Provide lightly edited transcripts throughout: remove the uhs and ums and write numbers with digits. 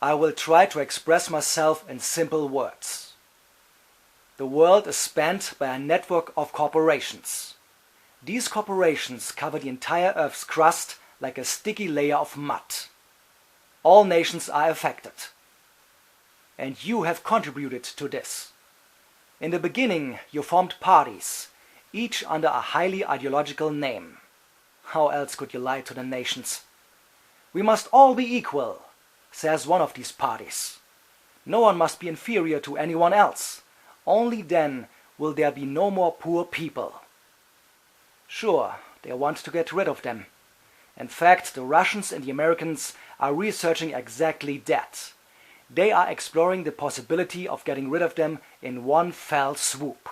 I will try to express myself in simple words. The world is spanned by a network of corporations. These corporations cover the entire Earth's crust like a sticky layer of mud. All nations are affected. And you have contributed to this. In the beginning, you formed parties, each under a highly ideological name. How else could you lie to the nations? We must all be equal, says one of these parties. No one must be inferior to anyone else. Only then will there be no more poor people. Sure, they want to get rid of them. In fact, the Russians and the Americans are researching exactly that. They are exploring the possibility of getting rid of them in one fell swoop.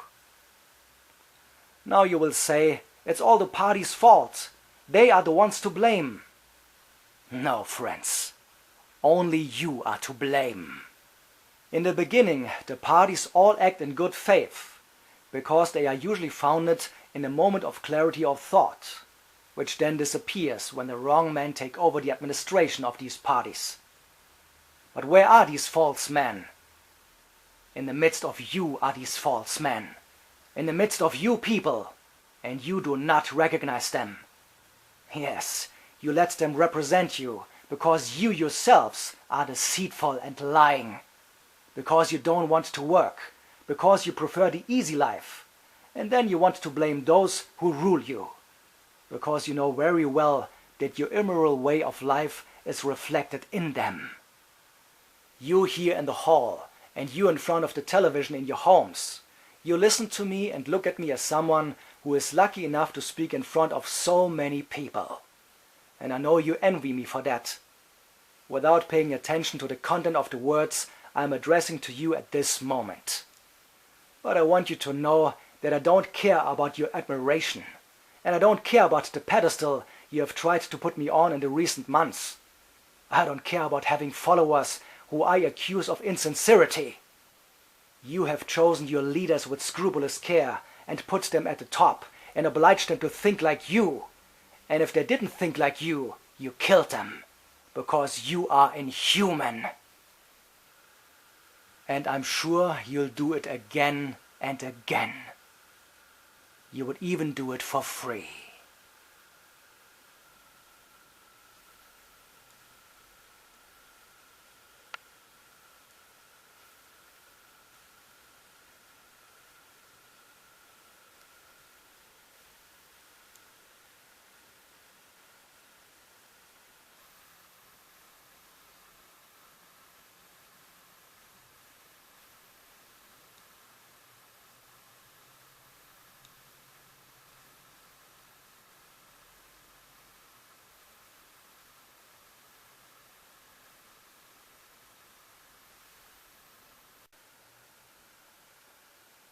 Now you will say, it's all the party's fault. They are the ones to blame. No, friends. Only you are to blame. In the beginning, the parties all act in good faith, because they are usually founded in a moment of clarity of thought, which then disappears when the wrong men take over the administration of these parties. But where are these false men? In the midst of you are these false men. In the midst of you people, and you do not recognize them. Yes, you let them represent you, because you yourselves are deceitful and lying. Because you don't want to work, because you prefer the easy life, and then you want to blame those who rule you. Because you know very well that your immoral way of life is reflected in them. You here in the hall, and you in front of the television in your homes, you listen to me and look at me as someone who is lucky enough to speak in front of so many people. And I know you envy me for that. Without paying attention to the content of the words I am addressing to you at this moment. But I want you to know that I don't care about your admiration, and I don't care about the pedestal you have tried to put me on in the recent months. I don't care about having followers who I accuse of insincerity. You have chosen your leaders with scrupulous care and put them at the top and obliged them to think like you. And if they didn't think like you, you killed them, because you are inhuman. And I'm sure you'll do it again and again. You would even do it for free.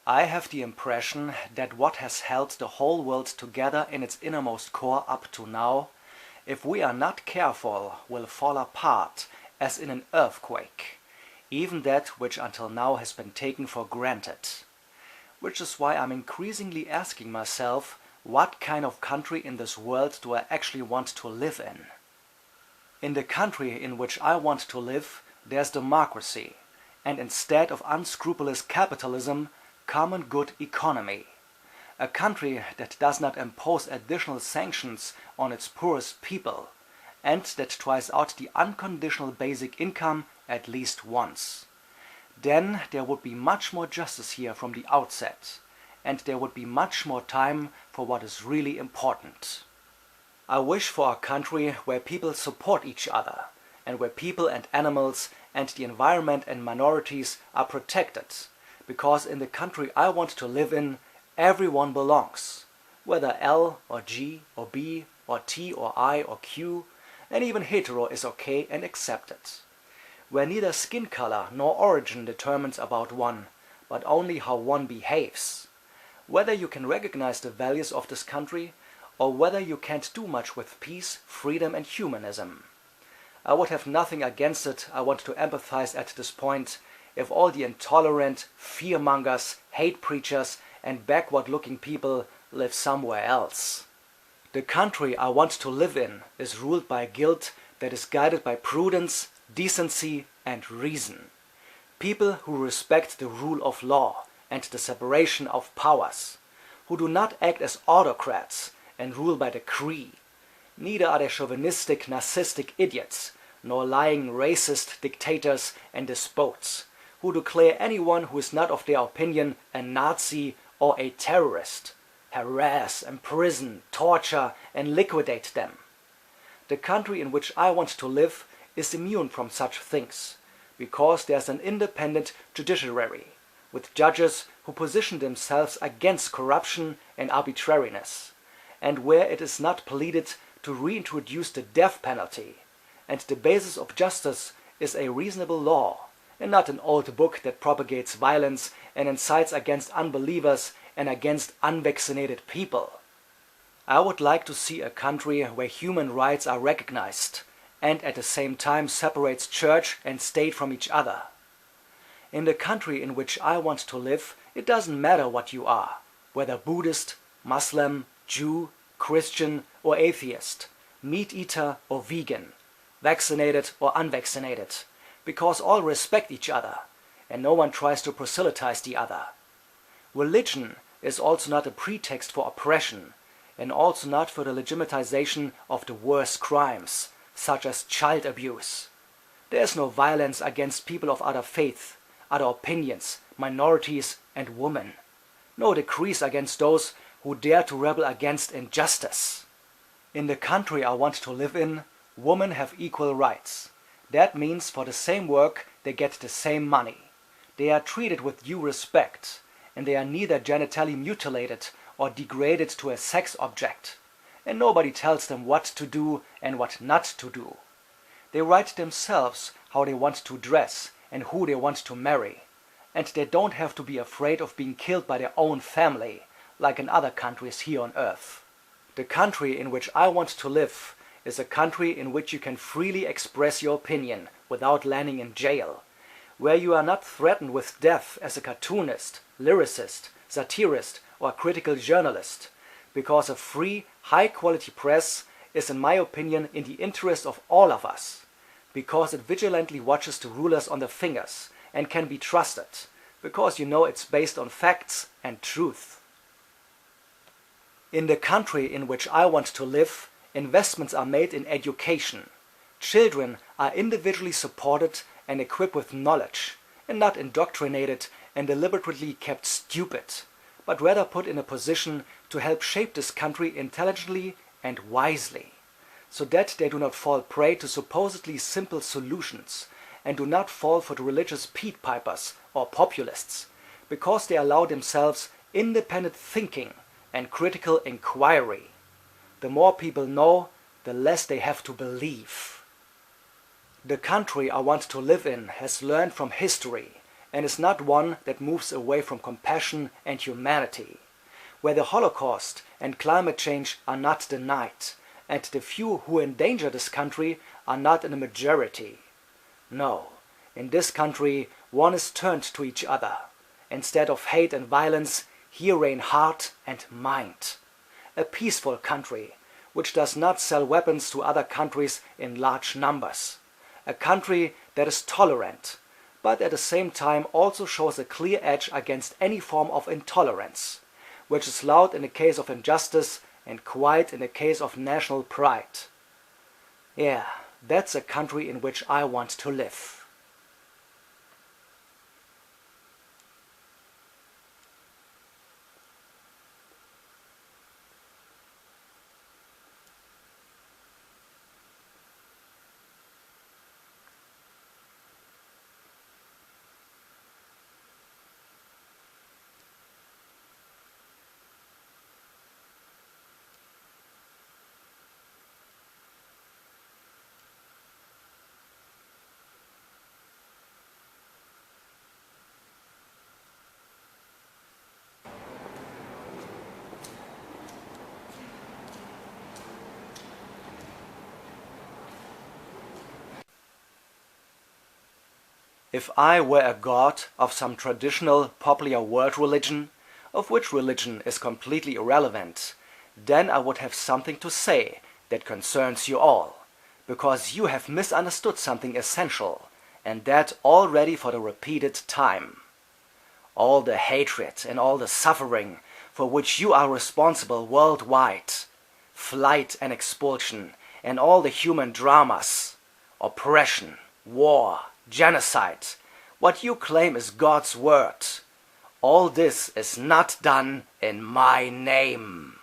I have the impression that what has held the whole world together in its innermost core up to now, if we are not careful, will fall apart as in an earthquake, even that which until now has been taken for granted. Which is why I'm increasingly asking myself, what kind of country in this world do I actually want to live in? In the country in which I want to live, there's democracy, and instead of unscrupulous capitalism, common good economy. A country that does not impose additional sanctions on its poorest people, and that tries out the unconditional basic income at least once. Then there would be much more justice here from the outset, and there would be much more time for what is really important. I wish for a country where people support each other, and where people and animals and the environment and minorities are protected, because in the country I want to live in, everyone belongs, whether L or G or B or T or I or Q, and even hetero is okay and accepted, where neither skin color nor origin determines about one, but only how one behaves. Whether you can recognize the values of this country, or whether you can't do much with peace, freedom and humanism. I would have nothing against it, I want to empathize at this point, if all the intolerant, fear-mongers, hate preachers and backward-looking people live somewhere else. The country I want to live in is ruled by guilt that is guided by prudence, decency, and reason. People who respect the rule of law and the separation of powers, who do not act as autocrats and rule by decree. Neither are they chauvinistic, narcissistic idiots, nor lying racist dictators and despots, who declare anyone who is not of their opinion a Nazi or a terrorist, harass, imprison, torture, and liquidate them. The country in which I want to live is immune from such things, because there's an independent judiciary, with judges who position themselves against corruption and arbitrariness, and where it is not pleaded to reintroduce the death penalty, and the basis of justice is a reasonable law, and not an old book that propagates violence and incites against unbelievers and against unvaccinated people. I would like to see a country where human rights are recognized, and at the same time separates church and state from each other. In the country in which I want to live, it doesn't matter what you are, whether Buddhist, Muslim, Jew, Christian or atheist, meat eater or vegan, vaccinated or unvaccinated, because all respect each other, and no one tries to proselytize the other. Religion is also not a pretext for oppression, and also not for the legitimization of the worst crimes, such as child abuse. There is no violence against people of other faith, other opinions, minorities and women. No decrees against those who dare to rebel against injustice. In the country I want to live in, women have equal rights. That means for the same work they get the same money. They are treated with due respect, and they are neither genitally mutilated or degraded to a sex object, and nobody tells them what to do and what not to do. They write themselves how they want to dress and who they want to marry, and they don't have to be afraid of being killed by their own family, like in other countries here on earth. The country in which I want to live is a country in which you can freely express your opinion without landing in jail, where you are not threatened with death as a cartoonist, lyricist, satirist or critical journalist, because a free, high-quality press is in my opinion in the interest of all of us, because it vigilantly watches the rulers on the fingers and can be trusted, because you know it's based on facts and truth. In the country in which I want to live, investments are made in education. Children are individually supported and equipped with knowledge, and not indoctrinated and deliberately kept stupid, but rather put in a position to help shape this country intelligently and wisely, so that they do not fall prey to supposedly simple solutions and do not fall for the religious Peat pipers or populists, because they allow themselves independent thinking and critical inquiry. The more people know, the less they have to believe. The country I want to live in has learned from history and is not one that moves away from compassion and humanity, where the Holocaust and climate change are not denied, and the few who endanger this country are not in a majority. No, in this country one is turned to each other. Instead of hate and violence, here reign heart and mind. A peaceful country, which does not sell weapons to other countries in large numbers. A country that is tolerant, but at the same time also shows a clear edge against any form of intolerance, which is loud in the case of injustice and quiet in the case of national pride. Yeah, that's a country in which I want to live. If I were a god of some traditional popular world religion, of which religion is completely irrelevant, then I would have something to say that concerns you all, because you have misunderstood something essential, and that already for the repeated time. All the hatred and all the suffering for which you are responsible worldwide, flight and expulsion, and all the human dramas, oppression, war, genocide, what you claim is God's word, all this is not done in my name.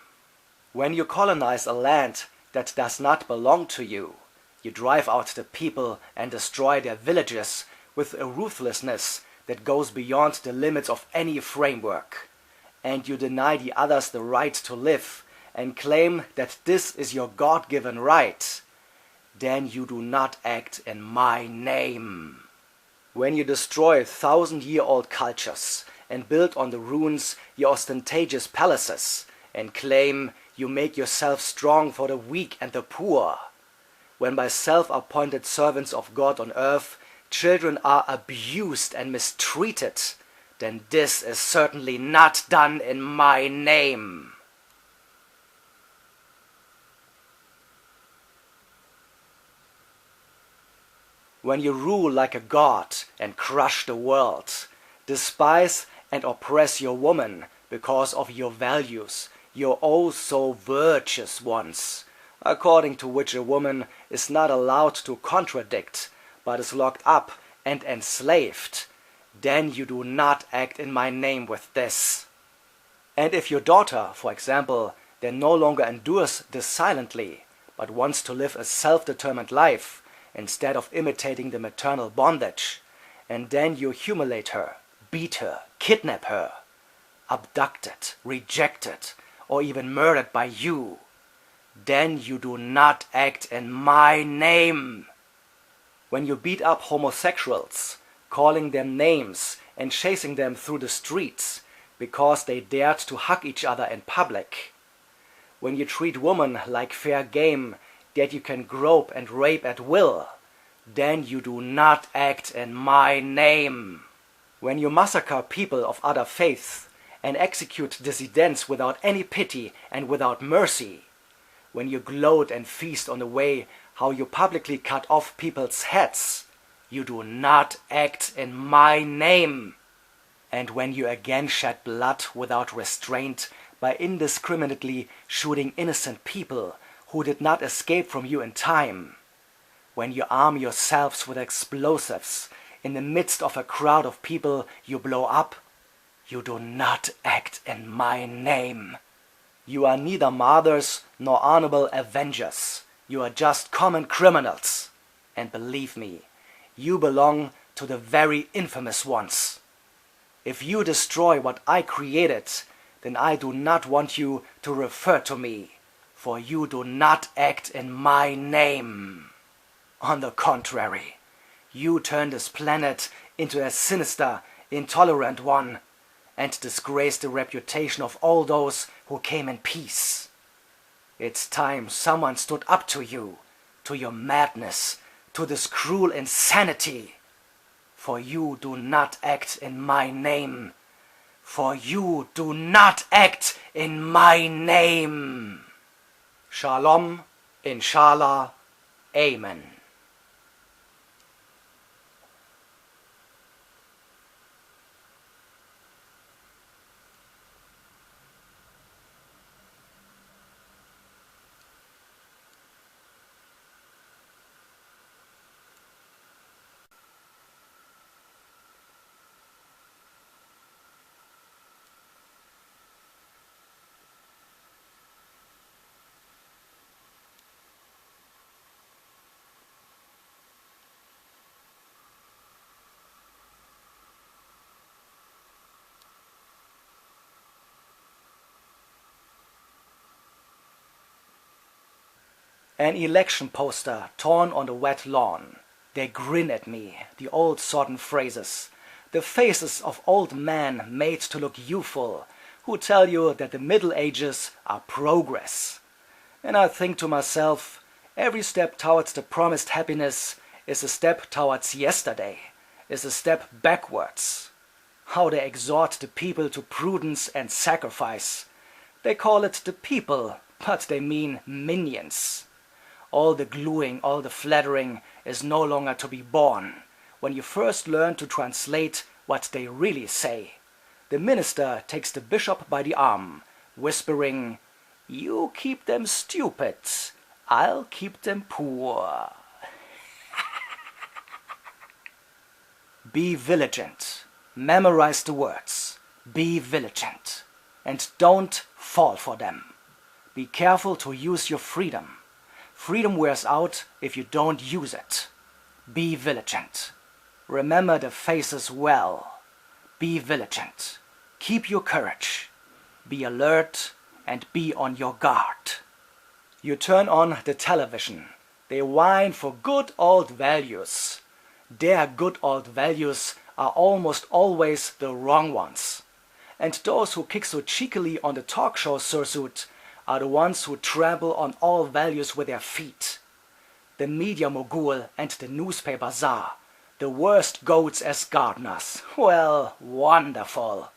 When you colonize a land that does not belong to you, you drive out the people and destroy their villages with a ruthlessness that goes beyond the limits of any framework, and you deny the others the right to live and claim that this is your God-given right, then you do not act in my name. When you destroy 1,000-year-old cultures and build on the ruins your ostentatious palaces and claim you make yourself strong for the weak and the poor, when by self-appointed servants of God on earth children are abused and mistreated, then this is certainly not done in my name. When you rule like a god and crush the world, despise and oppress your woman because of your values, your oh so virtuous ones, according to which a woman is not allowed to contradict, but is locked up and enslaved, then you do not act in my name with this. And if your daughter, for example, then no longer endures this silently, but wants to live a self-determined life, instead of imitating the maternal bondage, and then you humiliate her, beat her, kidnap her, abducted, rejected, or even murdered by you, then you do not act in my name. When you beat up homosexuals, calling them names and chasing them through the streets because they dared to hug each other in public, when you treat women like fair game that you can grope and rape at will, then you do not act in my name. When you massacre people of other faiths and execute dissidents without any pity and without mercy, when you gloat and feast on the way how you publicly cut off people's heads, you do not act in my name. And when you again shed blood without restraint by indiscriminately shooting innocent people who did not escape from you in time, when you arm yourselves with explosives in the midst of a crowd of people you blow up, you do not act in my name. You are neither martyrs nor honorable avengers. You are just common criminals. And believe me, you belong to the very infamous ones. If you destroy what I created, then I do not want you to refer to me, for you do not act in my name. On the contrary, you turn this planet into a sinister, intolerant one, and disgrace the reputation of all those who came in peace. It's time someone stood up to you, to your madness, to this cruel insanity. For you do not act in my name. For you do not act in my name. Shalom, Inshallah, Amen. An election poster torn on the wet lawn. They grin at me, the old sodden phrases, the faces of old men made to look youthful, who tell you that the Middle Ages are progress. And I think to myself, every step towards the promised happiness is a step towards yesterday, is a step backwards. How they exhort the people to prudence and sacrifice. They call it the people, but they mean minions. All the gluing, all the flattering is no longer to be borne. when you first learn to translate what they really say. The minister takes the bishop by the arm, whispering, "You keep them stupid, I'll keep them poor." Be vigilant. Memorize the words. Be vigilant. And don't fall for them. Be careful to use your freedom. Freedom wears out if you don't use it. Be vigilant. Remember the faces well. Be vigilant. Keep your courage. Be alert and be on your guard. You turn on the television. They whine for good old values. Their good old values are almost always the wrong ones. And those who kick so cheekily on the talk show sursut are the ones who trample on all values with their feet. The media mogul and the newspaper czar, the worst goats as gardeners. Well, wonderful.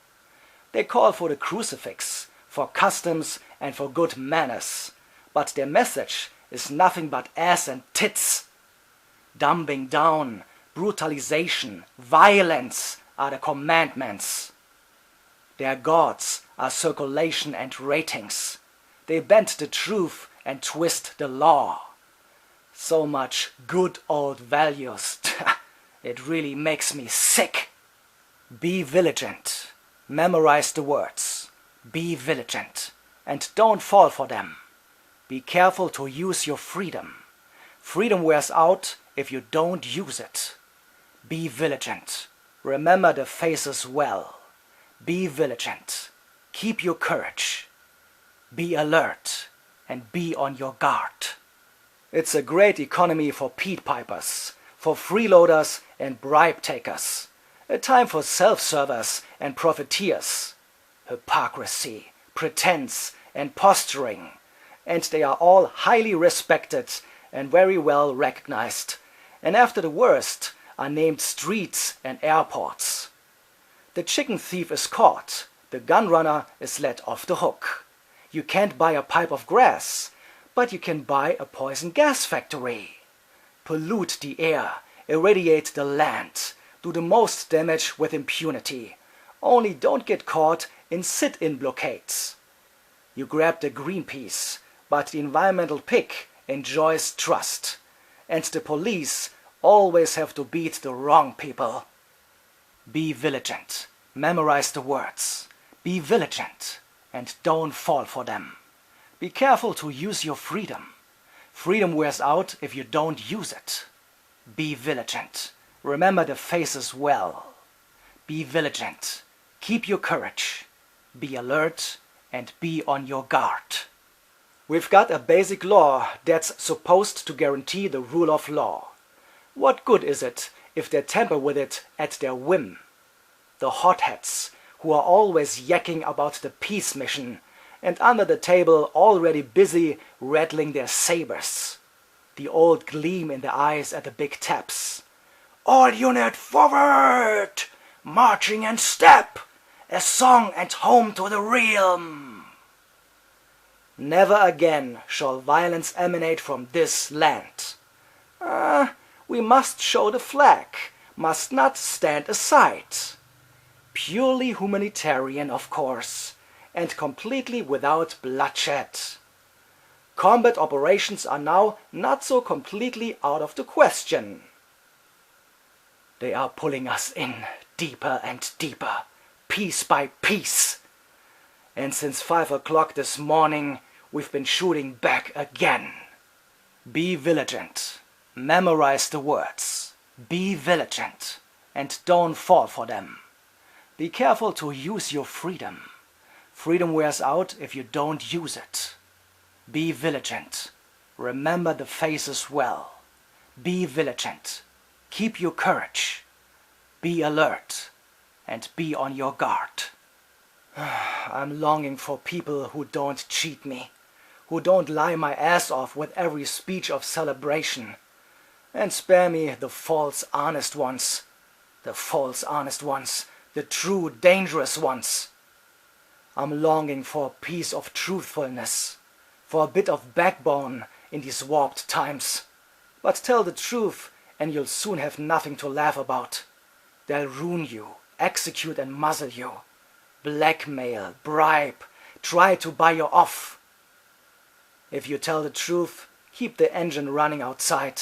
They call for the crucifix, for customs and for good manners, but their message is nothing but ass and tits. Dumbing down, brutalization, violence are the commandments. Their gods are circulation and ratings. They bend the truth and twist the law. So much good old values. It really makes me sick. Be vigilant. Memorize the words. Be vigilant. And don't fall for them. Be careful to use your freedom. Freedom wears out if you don't use it. Be vigilant. Remember the faces well. Be vigilant. Keep your courage. Be alert and be on your guard. It's a great economy for Pete Pipers, for freeloaders and bribe takers. A time for self-servers and profiteers. Hypocrisy, pretense and posturing. And they are all highly respected and very well recognized. And after the worst are named streets and airports. The chicken thief is caught. The gun runner is let off the hook. You can't buy a pipe of grass, but you can buy a poison gas factory. Pollute the air, irradiate the land, do the most damage with impunity. Only don't get caught in sit-in blockades. You grab the Greenpeace, but the environmental pig enjoys trust. And the police always have to beat the wrong people. Be vigilant. Memorize the words. Be vigilant. And don't fall for them. Be careful to use your freedom. Freedom wears out if you don't use it. Be vigilant. Remember the faces well. Be vigilant. Keep your courage. Be alert and be on your guard. We've got a basic law that's supposed to guarantee the rule of law. What good is it if they tamper with it at their whim? The hotheads, who are always yakking about the peace mission, and under the table already busy rattling their sabers. The old gleam in the eyes at the big taps. All unit forward! Marching and step! A song and home to the realm! Never again shall violence emanate from this land. We must show the flag, must not stand aside. Purely humanitarian, of course, and completely without bloodshed. Combat operations are now not so completely out of the question. They are pulling us in deeper and deeper, piece by piece. And since 5 o'clock this morning, we've been shooting back again. Be vigilant. Memorize the words. Be vigilant. And don't fall for them. Be careful to use your freedom. Freedom wears out if you don't use it. Be vigilant. Remember the faces well. Be vigilant. Keep your courage. Be alert. And be on your guard. I'm longing for people who don't cheat me, who don't lie my ass off with every speech of celebration, and spare me the false honest ones, the true dangerous ones. I'm longing for a piece of truthfulness, for a bit of backbone in these warped times. But tell the truth, and you'll soon have nothing to laugh about. They'll ruin you, execute and muzzle you, blackmail, bribe, try to buy you off. If you tell the truth, keep the engine running outside,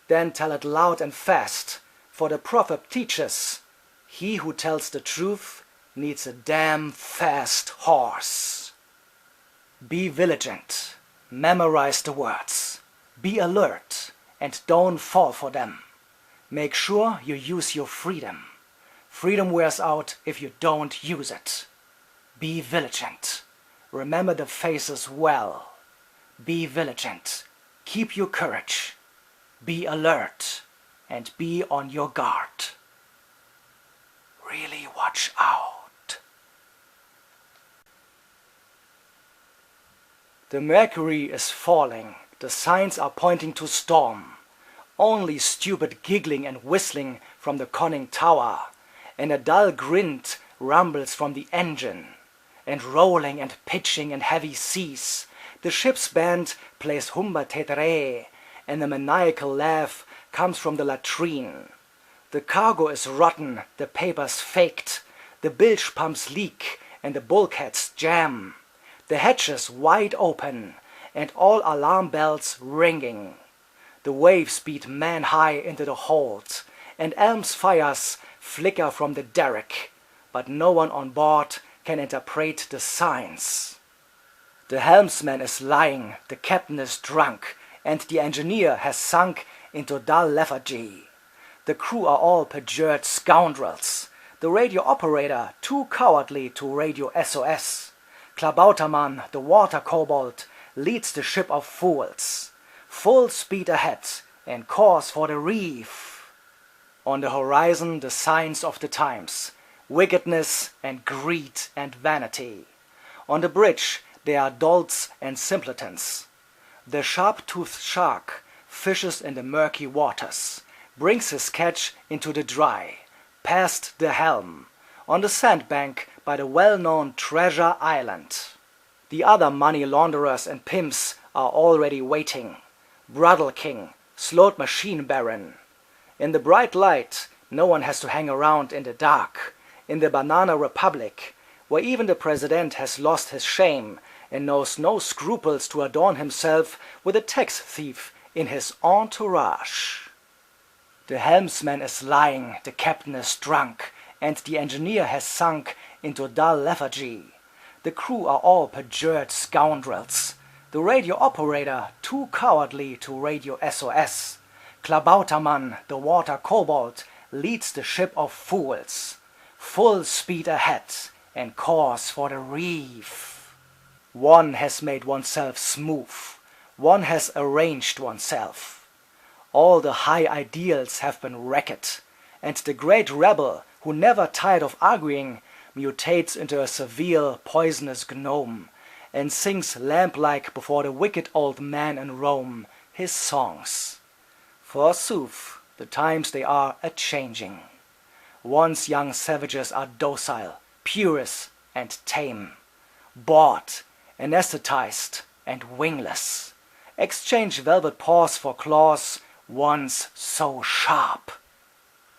then tell it loud and fast, for the proverb teaches, he who tells the truth needs a damn fast horse. Be vigilant, memorize the words, be alert, and don't fall for them. Make sure you use your freedom. Freedom wears out if you don't use it. Be vigilant. Remember the faces well. Be vigilant. Keep your courage. Be alert and be on your guard. Really watch out. The mercury is falling. The signs are pointing to storm. Only stupid giggling and whistling from the conning tower, and a dull grind rumbles from the engine, and rolling and pitching in heavy seas, the ship's band plays Humba Tetere, and a maniacal laugh comes from the latrine. The cargo is rotten, the papers faked, the bilge pumps leak, and the bulkheads jam, the hatches wide open, and all alarm bells ringing. The waves beat man-high into the hold, and elm's fires flicker from the derrick, but no one on board can interpret the signs. The helmsman is lying, the captain is drunk, and the engineer has sunk into dull lethargy. The crew are all perjured scoundrels, the radio operator too cowardly to radio SOS. Klabautermann, the water kobold, leads the ship of fools. Full speed ahead and course for the reef. On the horizon the signs of the times, wickedness and greed and vanity. On the bridge there are dolts and simpletons. The sharp-toothed shark fishes in the murky waters, brings his catch into the dry, past the helm, on the sandbank by the well-known Treasure Island. The other money launderers and pimps are already waiting. Brudel King, Slot Machine Baron. In the bright light, no one has to hang around in the dark. In the Banana Republic, where even the president has lost his shame and knows no scruples to adorn himself with a tax thief in his entourage. The helmsman is lying, the captain is drunk, and the engineer has sunk into dull lethargy. The crew are all perjured scoundrels. The radio operator too cowardly to radio SOS. Klabautermann, the water kobold, leads the ship of fools. Full speed ahead and course for the reef. One has made oneself smooth. One has arranged oneself. All the high ideals have been wrecked, and the great rebel, who never tired of arguing, mutates into a severe, poisonous gnome, and sings lamp-like before the wicked old man in Rome his songs. Forsooth, the times they are a-changing. Once young savages are docile, purest, and tame, bought, anesthetized, and wingless, exchange velvet paws for claws once so sharp.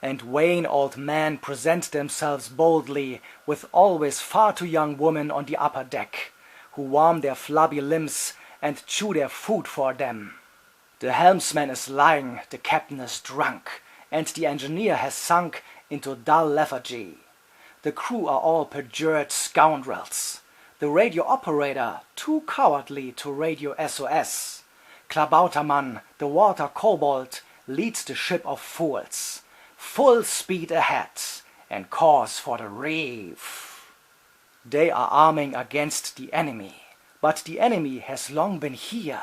And vain old men present themselves boldly with always far too young women on the upper deck, who warm their flabby limbs and chew their food for them. The helmsman is lying, the captain is drunk, and the engineer has sunk into dull lethargy. The crew are all perjured scoundrels. The radio operator too cowardly to radio SOS. Klabautermann, the water kobold, leads the ship of fools. Full speed ahead and course for the reef. They are arming against the enemy, but the enemy has long been here.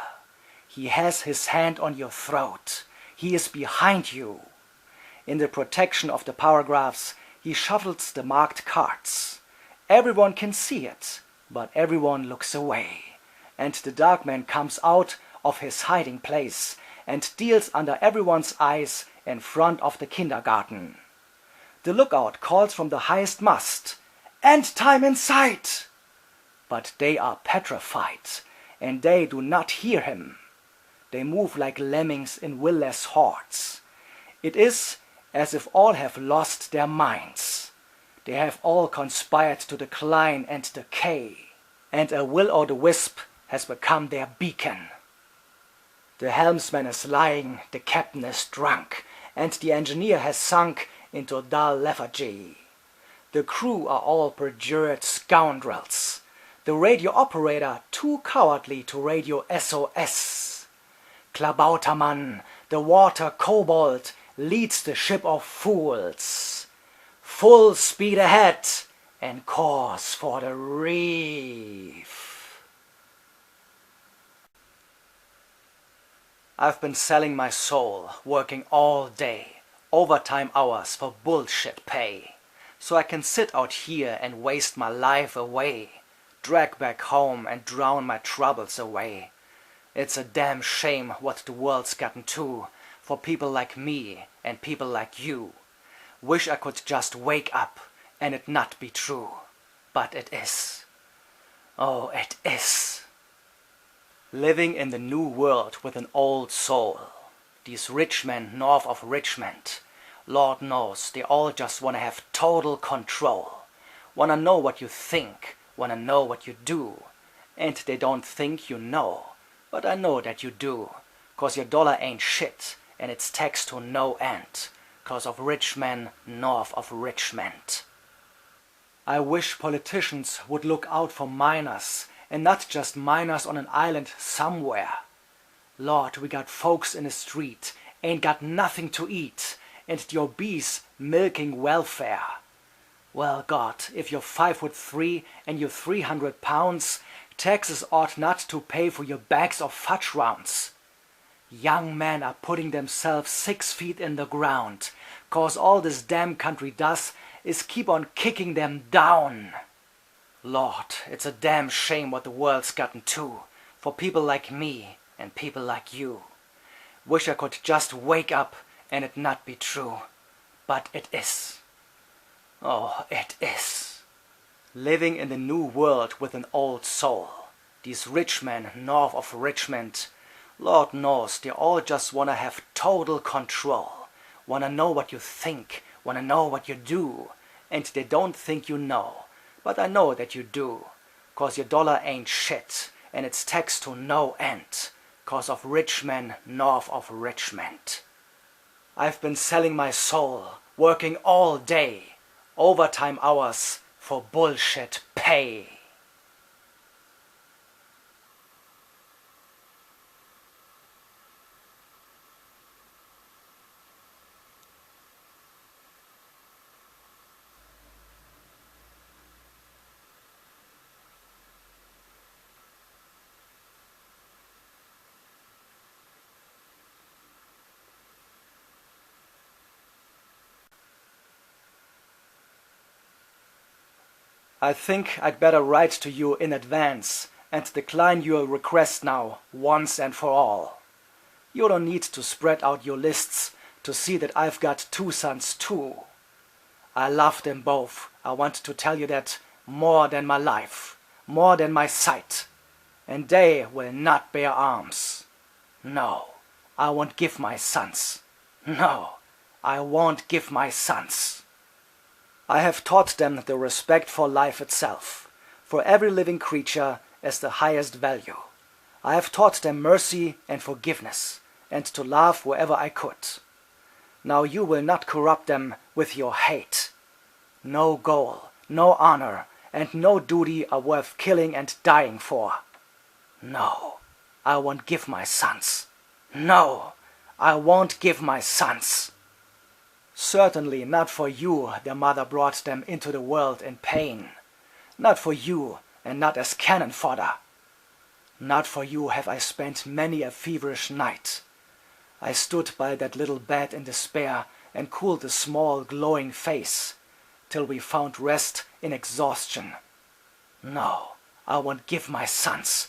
He has his hand on your throat. He is behind you. In the protection of the paragraphs, he shuffles the marked cards. Everyone can see it, but everyone looks away, and the dark man comes out of his hiding place and deals under everyone's eyes in front of the kindergarten. The lookout calls from the highest mast, "End time in sight!" But they are petrified, and they do not hear him. They move like lemmings in will-less hordes. It is as if all have lost their minds. They have all conspired to decline and decay, and a will-o'-the-wisp has become their beacon. The helmsman is lying, the captain is drunk, and the engineer has sunk into dull lethargy. The crew are all perjured scoundrels. The radio operator too cowardly to radio SOS. Klabautermann, the water kobold, leads the ship of fools. Full speed ahead and course for the reef. I've been selling my soul, working all day, overtime hours for bullshit pay. So I can sit out here and waste my life away, drag back home and drown my troubles away. It's a damn shame what the world's gotten to, for people like me and people like you. Wish I could just wake up and it not be true, but it is. Oh, it is. Living in the new world with an old soul. These rich men north of Richmond, Lord knows they all just wanna have total control. Wanna know what you think, wanna know what you do. And they don't think you know, but I know that you do. 'Cause your dollar ain't shit, and it's taxed to no end. 'Cause of rich men north of Richmond. I wish politicians would look out for miners, and not just miners on an island somewhere. Lord, we got folks in the street, ain't got nothing to eat, and the obese milking welfare. Well, God, if you're 5'3" and you're 300 pounds, taxes ought not to pay for your bags of fudge rounds. Young men are putting themselves 6 feet in the ground, 'cause all this damn country does is keep on kicking them down. Lord, it's a damn shame what the world's gotten to, for people like me and people like you. Wish I could just wake up and it not be true, but it is. Oh, it is. Living in the new world with an old soul. These rich men north of Richmond, Lord knows they all just wanna have total control. Wanna know what you think, wanna know what you do, and they don't think you know, but I know that you do. 'Cause your dollar ain't shit, and it's taxed to no end. 'Cause of rich men north of Richmond. I've been selling my soul, working all day, overtime hours for bullshit pay. I think I'd better write to you in advance and decline your request now, once and for all. You don't need to spread out your lists to see that I've got 2 sons too. I love them both. I want to tell you that more than my life, more than my sight. And they will not bear arms. No, I won't give my sons. No, I won't give my sons. I have taught them the respect for life itself, for every living creature as the highest value. I have taught them mercy and forgiveness, and to laugh wherever I could. Now you will not corrupt them with your hate. No goal, no honor, and no duty are worth killing and dying for. No, I won't give my sons. No, I won't give my sons. Certainly not for you their mother brought them into the world in pain. Not for you, and not as cannon fodder. Not for you have I spent many a feverish night. I stood by that little bed in despair and cooled the small glowing face, till we found rest in exhaustion. No, I won't give my sons.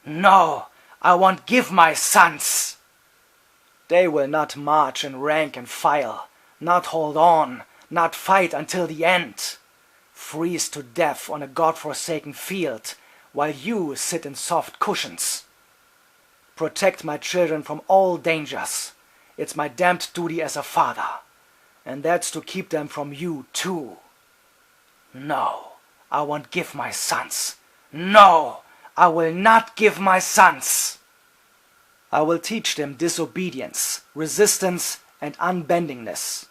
No, I won't give my sons. They will not march in rank and file, not hold on, not fight until the end. Freeze to death on a God-forsaken field, while you sit in soft cushions. Protect my children from all dangers. It's my damned duty as a father. And that's to keep them from you too. No, I won't give my sons. No, I will not give my sons. I will teach them disobedience, resistance, and unbendingness,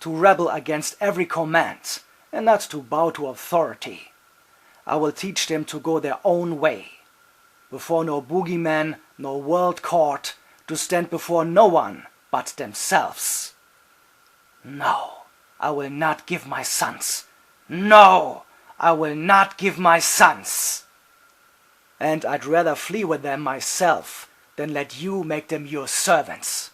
to rebel against every command and not to bow to authority. I will teach them to go their own way, before no boogeyman, no world court, to stand before no one but themselves. No, I will not give my sons. No, I will not give my sons. And I'd rather flee with them myself than let you make them your servants.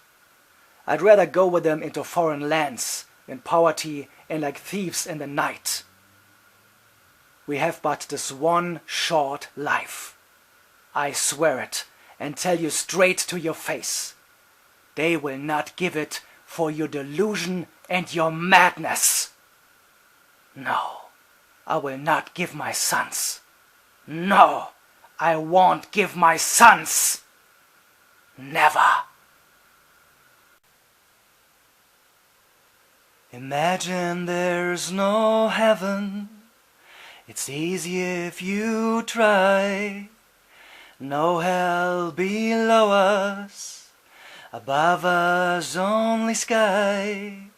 I'd rather go with them into foreign lands, in poverty and like thieves in the night. We have but this one short life. I swear it and tell you straight to your face. They will not give it for your delusion and your madness. No, I will not give my sons. No, I won't give my sons. Never. Imagine there's no heaven. It's easy if you try. No hell below us, above us only sky.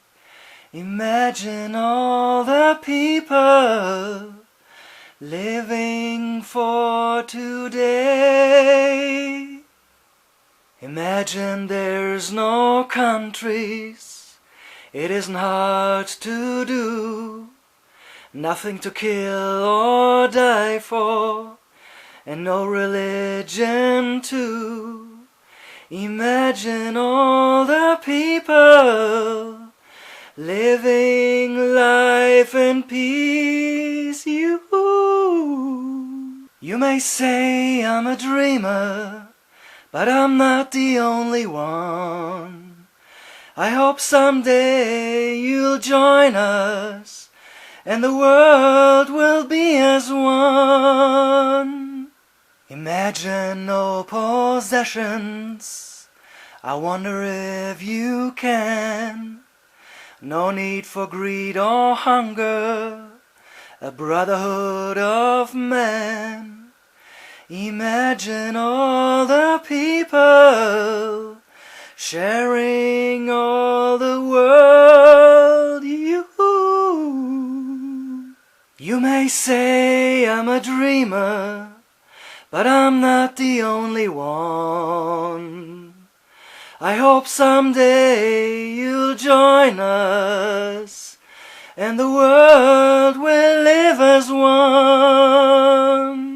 Imagine all the people living for today. Imagine there's no countries, it isn't hard to do. Nothing to kill or die for, and no religion too. Imagine all the people living life in peace. You may say I'm a dreamer, but I'm not the only one. I hope someday you'll join us, and the world will be as one. Imagine no possessions, I wonder if you can. No need for greed or hunger, a brotherhood of man. Imagine all the people sharing all the world. You may say I'm a dreamer, but I'm not the only one. I hope someday you'll join us, and the world will live as one.